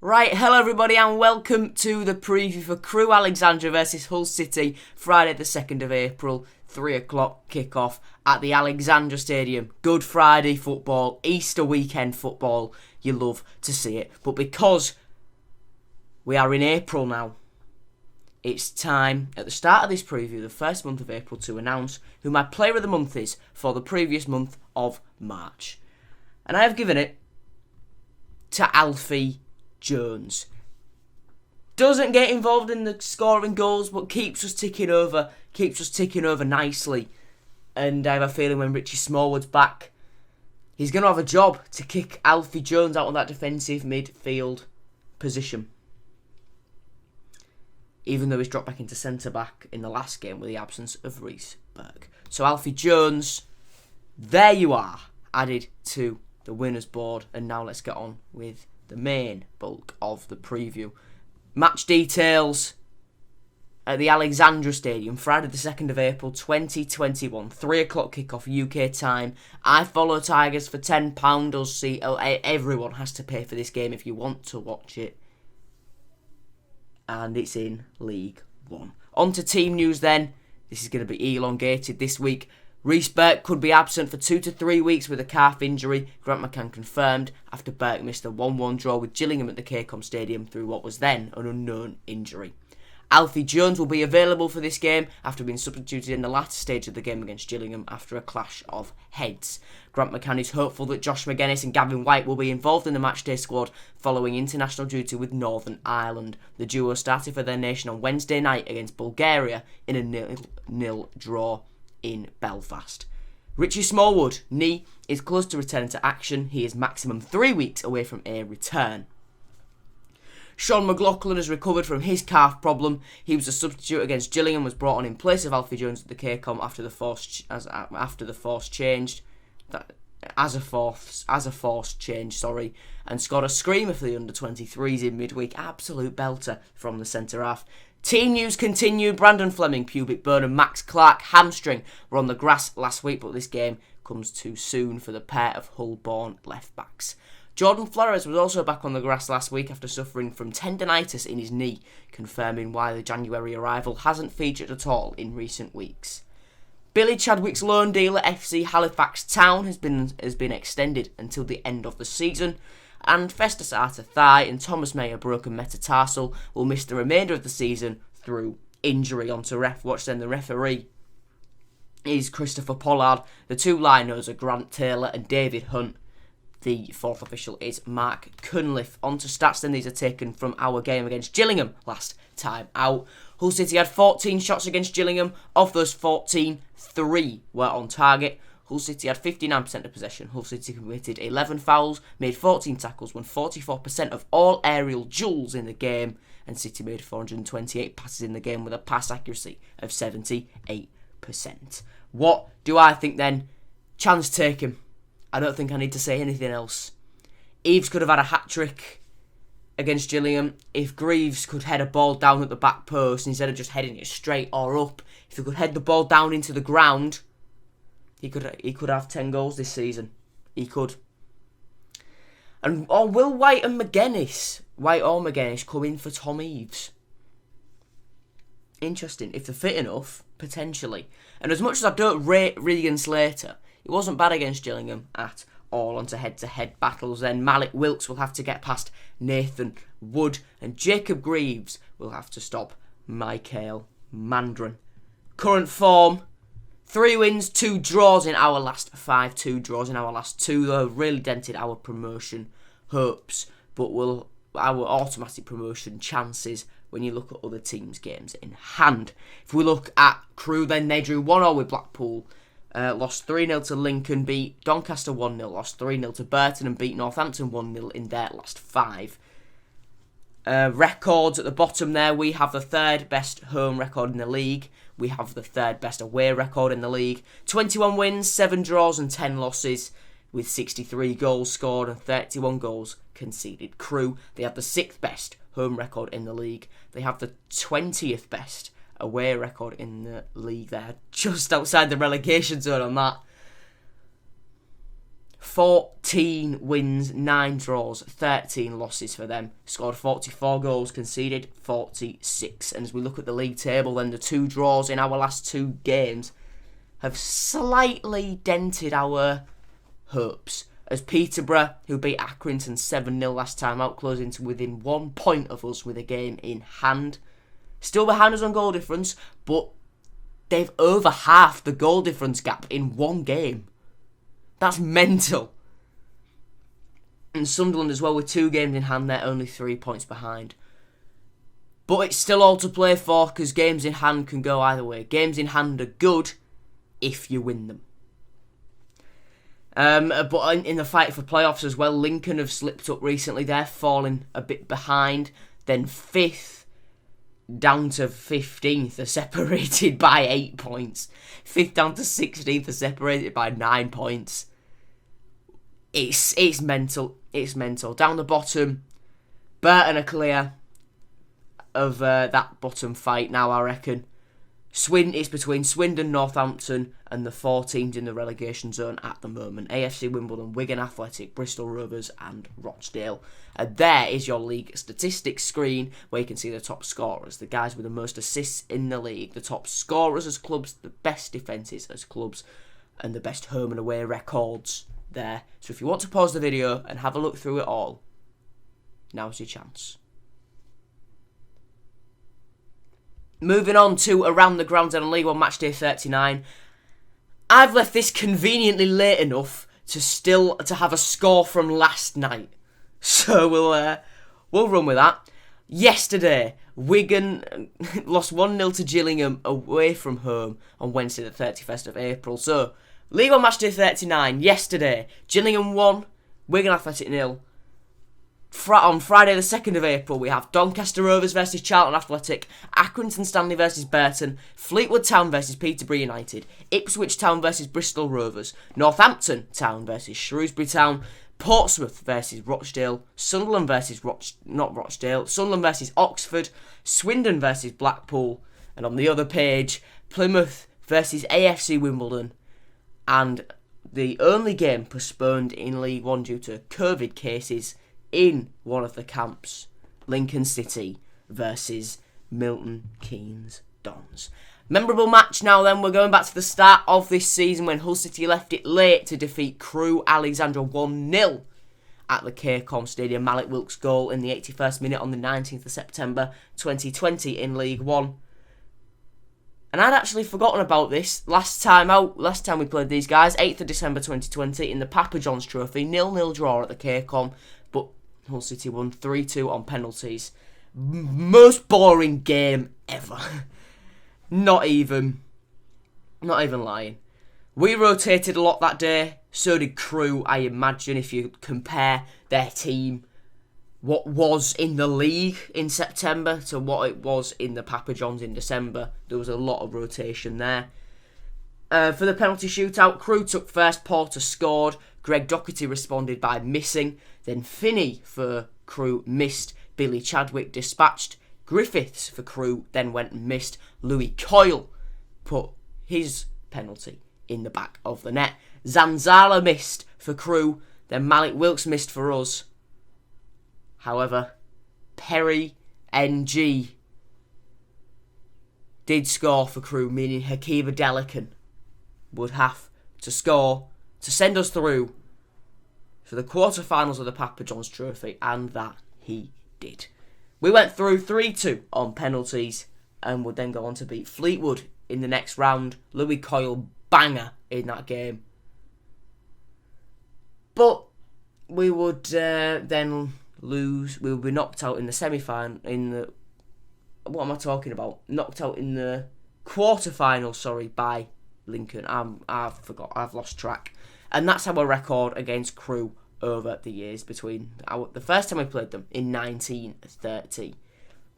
Right, hello everybody and welcome to the preview for Crewe Alexandra versus Hull City, Friday the 2nd of April, 3 o'clock kickoff at the Alexandra Stadium. Good Friday football, Easter weekend football, you love to see it. But because we are in April now, it's time at the start of this preview, the first month of April, to announce who my player of the month is for the previous month of March. And I have given it to Alfie Jones. Doesn't get involved in the scoring goals, but keeps us ticking over nicely. And I have a feeling when Richie Smallwood's back, he's going to have a job to kick Alfie Jones out of that defensive midfield position. Even though he's dropped back into centre-back in the last game with the absence of Rees-Berg. So Alfie Jones, there you are, added to the winners board. And now let's get on with the main bulk of the preview. Match details at the Alexandra Stadium, Friday the 2nd of April 2021, 3 o'clock kickoff UK time. I follow Tigers for £10. Us see everyone has to pay for this game if you want to watch it. And it's in League One. On to team news then. This is going to be elongated this week. Rees-Berg could be absent for 2 to 3 weeks with a calf injury. Grant McCann confirmed after Berg missed a 1-1 draw with Gillingham at the Cacom Stadium through what was then an unknown injury. Alfie Jones will be available for this game after being substituted in the latter stage of the game against Gillingham after a clash of heads. Grant McCann is hopeful that Josh McGuinness and Gavin White will be involved in the Matchday squad following international duty with Northern Ireland. The duo started for their nation on Wednesday night against Bulgaria in a 0-0 draw in Belfast. Richie Smallwood, knee, is close to returning to action. He is maximum 3 weeks away from a return. Sean McLaughlin has recovered from his calf problem. He was a substitute against Gillingham, was brought on in place of Alfie Jones at the Cacom after the force changed, and scored a screamer for the under-23s in midweek. Absolute belter from the centre half. Team news continued. Brandon Fleming, pubic bone, and Max Clark, hamstring, were on the grass last week, but this game comes too soon for the pair of Hull-born left-backs. Jordan Flores was also back on the grass last week after suffering from tendinitis in his knee, confirming why the January arrival hasn't featured at all in recent weeks. Billy Chadwick's loan deal at FC Halifax Town has been extended until the end of the season, and Festus Arthur thigh and Thomas May, a broken metatarsal, will miss the remainder of the season through injury. On to Ref Watch then. The referee is Christopher Pollard. The two linos are Grant Taylor and David Hunt. The fourth official is Mark Cunliffe. On to stats then. These are taken from our game against Gillingham last time out. Hull City had 14 shots against Gillingham. Of those 14, 3 were on target. Hull City had 59% of possession. Hull City committed 11 fouls, made 14 tackles, won 44% of all aerial duels in the game, and City made 428 passes in the game with a pass accuracy of 78%. What do I think then? Chance taken. I don't think I need to say anything else. Eves could have had a hat-trick against Gillingham. If Greaves could head a ball down at the back post instead of just heading it straight or up, if he could head the ball down into the ground, he could have 10 goals this season. He could. Or will White or McGuinness come in for Tom Eves? Interesting. If they're fit enough, potentially. And as much as I don't rate Regan Slater, it wasn't bad against Gillingham at all. Onto head-to-head battles then. Malik Wilkes will have to get past Nathan Wood, and Jacob Greaves will have to stop Michael Mandron. Current form: 3 wins, 2 draws in our last 5. 2 draws in our last 2, though, really dented our promotion hopes, but our automatic promotion chances when you look at other teams' games in hand. If we look at Crewe, then they drew 1-0 with Blackpool, lost 3-0 to Lincoln, beat Doncaster 1-0, lost 3-0 to Burton, and beat Northampton 1-0 in their last 5. Records at the bottom there, we have the 3rd best home record in the league. We have the 3rd best away record in the league. 21 wins, 7 draws and 10 losses, with 63 goals scored and 31 goals conceded. Crewe, they have the 6th best home record in the league. They have the 20th best away record in the league. They're just outside the relegation zone on that. 14 wins, 9 draws, 13 losses for them. Scored 44 goals, conceded 46. And as we look at the league table, then the 2 draws in our last 2 games have slightly dented our hopes. As Peterborough, who beat Accrington 7-0 last time out, closing to within 1 point of us with a game in hand. Still behind us on goal difference, but they've over halved the goal difference gap in 1 game. That's mental. And Sunderland as well, with 2 games in hand, they're only 3 points behind. But it's still all to play for, because games in hand can go either way. Games in hand are good if you win them. But in the fight for playoffs as well, Lincoln have slipped up recently. They're falling a bit behind. Then 5th down to 15th are separated by 8 points. 5th down to 16th are separated by 9 points. It's mental. It's mental. Down the bottom, Burton are clear of that bottom fight now, I reckon. It's between Swindon, Northampton and the 4 teams in the relegation zone at the moment. AFC Wimbledon, Wigan Athletic, Bristol Rovers and Rochdale. And there is your league statistics screen where you can see the top scorers, the guys with the most assists in the league, the top scorers as clubs, the best defences as clubs and the best home and away records there. So if you want to pause the video and have a look through it all, now's your chance. Moving on to Around the Grounds on League One Matchday 39. I've left this conveniently late enough to have a score from last night. So we'll run with that. Yesterday, Wigan lost 1-0 to Gillingham away from home on Wednesday the 31st of April. So, League One Matchday 39, yesterday, Gillingham 1, Wigan Athletic 0. On Friday the 2nd of April, we have Doncaster Rovers versus Charlton Athletic, Accrington Stanley versus Burton, Fleetwood Town versus Peterborough United, Ipswich Town versus Bristol Rovers, Northampton Town versus Shrewsbury Town, Portsmouth versus Rochdale, Sunderland versus Sunderland versus Oxford, Swindon versus Blackpool, and on the other page, Plymouth versus AFC Wimbledon, and the only game postponed in League One due to COVID cases in one of the camps, Lincoln City versus Milton Keynes Dons. Memorable match now then. We're going back to the start of this season when Hull City left it late to defeat Crewe Alexandra 1-0 at the Cairncombe Stadium. Malik Wilkes' goal in the 81st minute on the 19th of September 2020 in League One. And I'd actually forgotten about this last time we played these guys, 8th of December 2020 in the Papa John's Trophy, 0-0 draw at the Cairncombe, but Hull City won 3-2 on penalties. Most boring game ever. Not even lying. We rotated a lot that day, so did Crewe, I imagine, if you compare their team, what was in the league in September to what it was in the Papa John's in December. There was a lot of rotation there. For the penalty shootout, Crewe took first, Porter scored, Greg Docherty responded by missing, then Finney for Crewe missed, Billy Chadwick dispatched, Griffiths for Crewe then went and missed, Louis Coyle put his penalty in the back of the net, Zanzala missed for Crewe, then Malik Wilkes missed for us. However, Perry NG did score for Crewe, meaning Hakiba Delican would have to score to send us through for the quarterfinals of the Papa John's Trophy, and that he did. We went through 3-2 on penalties and would then go on to beat Fleetwood in the next round. Louis Coyle banger in that game. But we would then lose. We would be knocked out in the semi-final. What am I talking about? Knocked out in the quarterfinal, by Lincoln. I've forgot. I've lost track. And that's our record against Crewe over the years between the first time we played them in 1930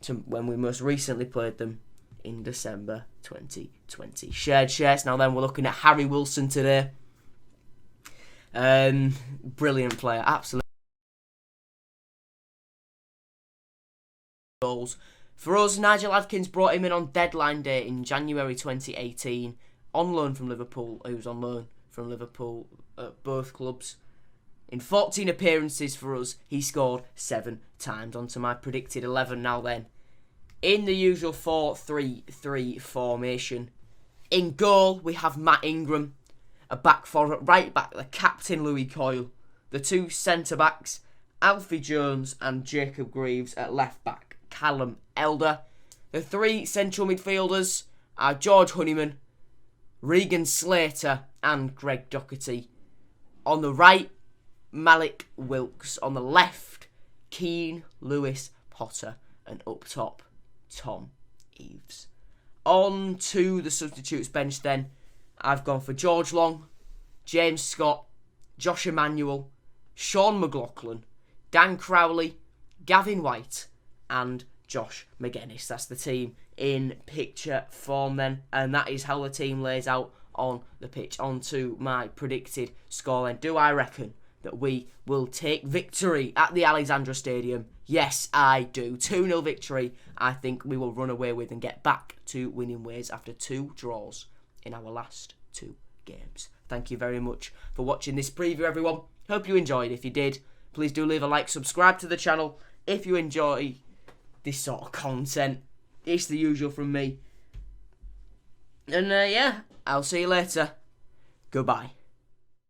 to when we most recently played them in December 2020. Shared shirts. Now then, we're looking at Harry Wilson today. Brilliant player, absolutely. Goals. For us, Nigel Adkins brought him in on deadline day in January 2018 on loan from Liverpool. He was on loan from Liverpool at both clubs. In 14 appearances for us, he scored 7 times. Onto my predicted 11 now then. In the usual 4-3-3 formation. In goal, we have Matt Ingram. A back four at right back, the captain Louis Coyle. The 2 centre-backs, Alfie Jones and Jacob Greaves. At left back, Callum Elder. The 3 central midfielders are George Honeyman, Regan Slater and Greg Doherty. On the right, Malik Wilkes. On the left, Keane Lewis Potter. And up top, Tom Eaves. On to the substitutes bench then. I've gone for George Long, James Scott, Josh Emanuel, Sean McLaughlin, Dan Crowley, Gavin White and Josh McGuinness. That's the team in picture form then. And that is how the team lays out on the pitch. On to my predicted scoreline. Do I reckon that we will take victory at the Alexandra Stadium? Yes, I do. 2-0 victory. I think we will run away with and get back to winning ways after 2 draws in our last 2 games. Thank you very much for watching this preview, everyone. Hope you enjoyed. If you did, please do leave a like, subscribe to the channel if you enjoy this sort of content. It's the usual from me. And yeah, I'll see you later. Goodbye.